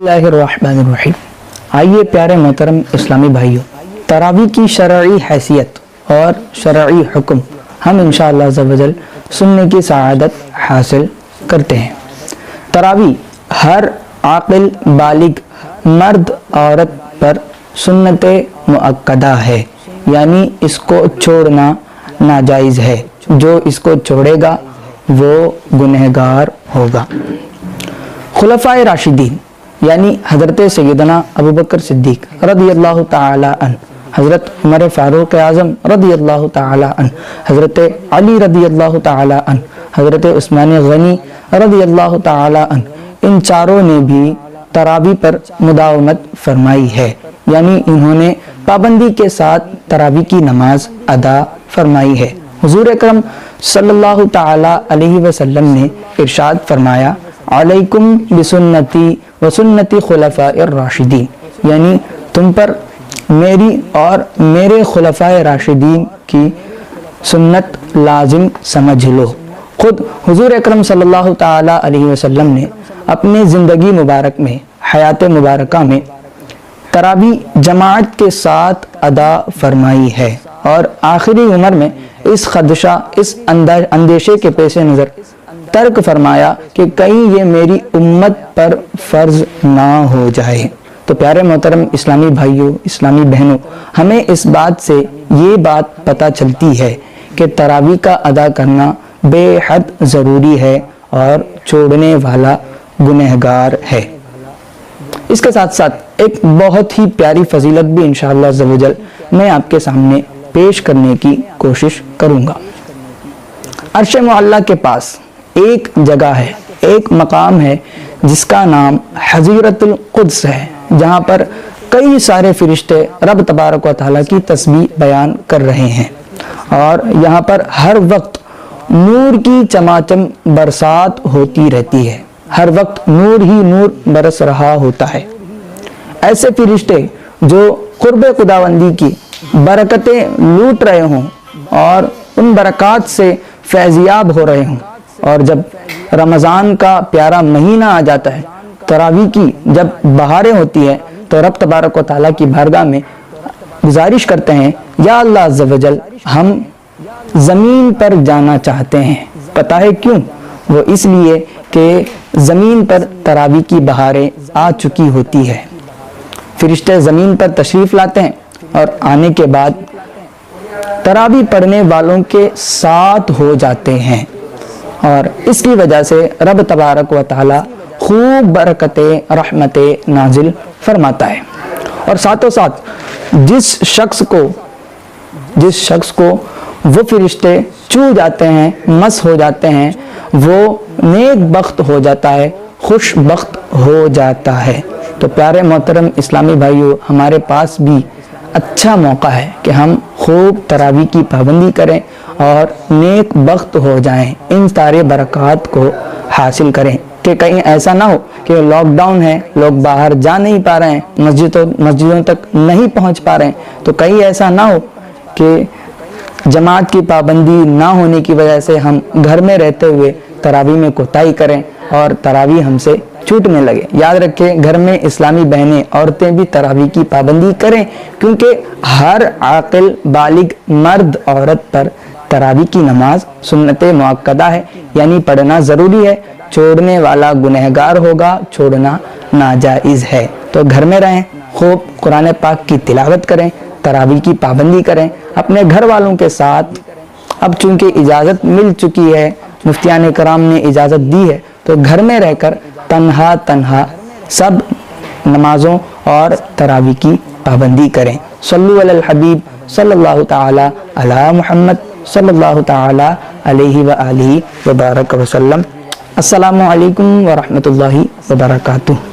बिस्मिल्लाहिर्रहमानिर्रहीम। आइए प्यारे मोहतरम इस्लामी भाइयों, तरावी की शरई हैसियत और शरई हुक्म हम इंशाअल्लाह अज़्ज़वजल सुनने की सआदत हासिल करते हैं। तरावी हर आक़िल बालिग मर्द औरत पर सुन्नत मुअक्कदा है, यानी इसको छोड़ना नाजायज़ है। जो इसको छोड़ेगा वो गुनहगार होगा। खुलफ़ाए राशिदीन यानी हज़रत सैयदना अबू बकर सिद्दीक़ रज़ियल्लाहु ताला अन्हु, हज़रत उमर फ़ारूक़ आज़म रज़ियल्लाहु ताला अन्हु, हज़रत अली रज़ियल्लाहु ताला अन्हु, हज़रत उस्मान गनी रज़ियल्लाहु ताला अन्हु, इन चारों ने भी तरावी पर मुदावमत फरमाई है, यानी इन्होंने पाबंदी के साथ तरावी की नमाज अदा फरमाई है। हुज़ूर अकरम सल्लल्लाहु ताला अलैहि वसल्लम ने इरशाद फरमाया, अलैकुम बिसुन्नती व सुन्नती खुलफ़ाए राशिदीन, यानी तुम पर मेरी और मेरे खुलफ़ाए राशिदीन की सुन्नत लाजिम समझ लो। खुद हुज़ूर अकरम सल्लल्लाहु ताला अलैहि वसल्लम ने अपने ज़िंदगी मुबारक में, हयात मुबारका में तरावी जमात के साथ अदा फरमाई है और आखिरी उम्र में इस खदशा, इस अंदेशे के पेश नज़र तर्क फरमाया कि कहीं ये मेरी उम्मत पर फ़र्ज ना हो जाए। तो प्यारे मोहतरम इस्लामी भाइयों, इस्लामी बहनों, हमें इस बात से ये बात पता चलती है कि तरावी का अदा करना बेहद ज़रूरी है और छोड़ने वाला गुनहगार है। इसके साथ साथ एक बहुत ही प्यारी फजीलत भी इंशाअल्लाह अज़्ज़वजल मैं आपके सामने पेश करने की कोशिश करूँगा। अर्श मुअल्ला के पास एक जगह है, एक मकाम है जिसका नाम हज़ीरतुल कुद्स है, जहाँ पर कई सारे फरिश्ते रब तबारक व तआला की तस्बीह बयान कर रहे हैं और यहाँ पर हर वक्त नूर की चमाचम बरसात होती रहती है। हर वक्त नूर ही नूर बरस रहा होता है। ऐसे फरिश्ते जो कुर्बे खुदावंदी की बरकतें लूट रहे हों और उन बरक़ात से फैज़याब हो रहे हों, और जब रमज़ान का प्यारा महीना आ जाता है, तरावी की जब बहारें होती है, तो रब तबारक व तआला की बारगाह में गुजारिश करते हैं, या अल्लाह अज़्ज़ व जल, हम ज़मीन पर जाना चाहते हैं। पता है क्यों? वो इसलिए कि ज़मीन पर तरावी की बहारें आ चुकी होती है। फरिश्ते ज़मीन पर तशरीफ़ लाते हैं और आने के बाद तरावी पढ़ने वालों के साथ हो जाते हैं और इसकी वजह से रब तबारक व तआला खूब बरकतें, रहमतें नाजिल फरमाता है। और साथों साथ जिस शख्स को वो फरिश्ते छू जाते हैं, मस हो जाते हैं, वो नेक बख्त हो जाता है, खुश बख्त हो जाता है। तो प्यारे मोहतरम इस्लामी भाइयों, हमारे पास भी अच्छा मौका है कि हम खूब तरावी की पाबंदी करें और नेक बख्त हो जाएं, इन सारे बरक़ात को हासिल करें। कि कहीं ऐसा ना हो कि लॉकडाउन है, लोग बाहर जा नहीं पा रहे हैं, मस्जिदों तक नहीं पहुंच पा रहे हैं, तो कहीं ऐसा ना हो कि जमात की पाबंदी ना होने की वजह से हम घर में रहते हुए तरावी में कोताही करें और तरावी हमसे छूटने लगे। याद रखें, घर में इस्लामी बहनें, औरतें भी तरावी की पाबंदी करें, क्योंकि हर आक़िल बालिग मर्द औरत पर तरावी की नमाज सुन्नत मुअक्कदा है, यानी पढ़ना ज़रूरी है। छोड़ने वाला गुनहगार होगा, छोड़ना नाजायज़ है। तो घर में रहें, खूब कुरान पाक की तिलावत करें, तरावी की पाबंदी करें अपने घर वालों के साथ। अब चूँकि इजाज़त मिल चुकी है, मुफ्तियान कराम ने इजाज़त दी है, तो घर में रहकर तन्हा सब नमाज़ों और तरावी की पाबंदी करें। सल्लु अलल हबीब सल्लल्लाहु ताला अला मुहम्मद सल्लल्लाहु ताला अलैहि व आलिहि व बारक वसल्लम। अस्सलामु अलैकुम व रहमतुल्लाहि व बरकातुहू।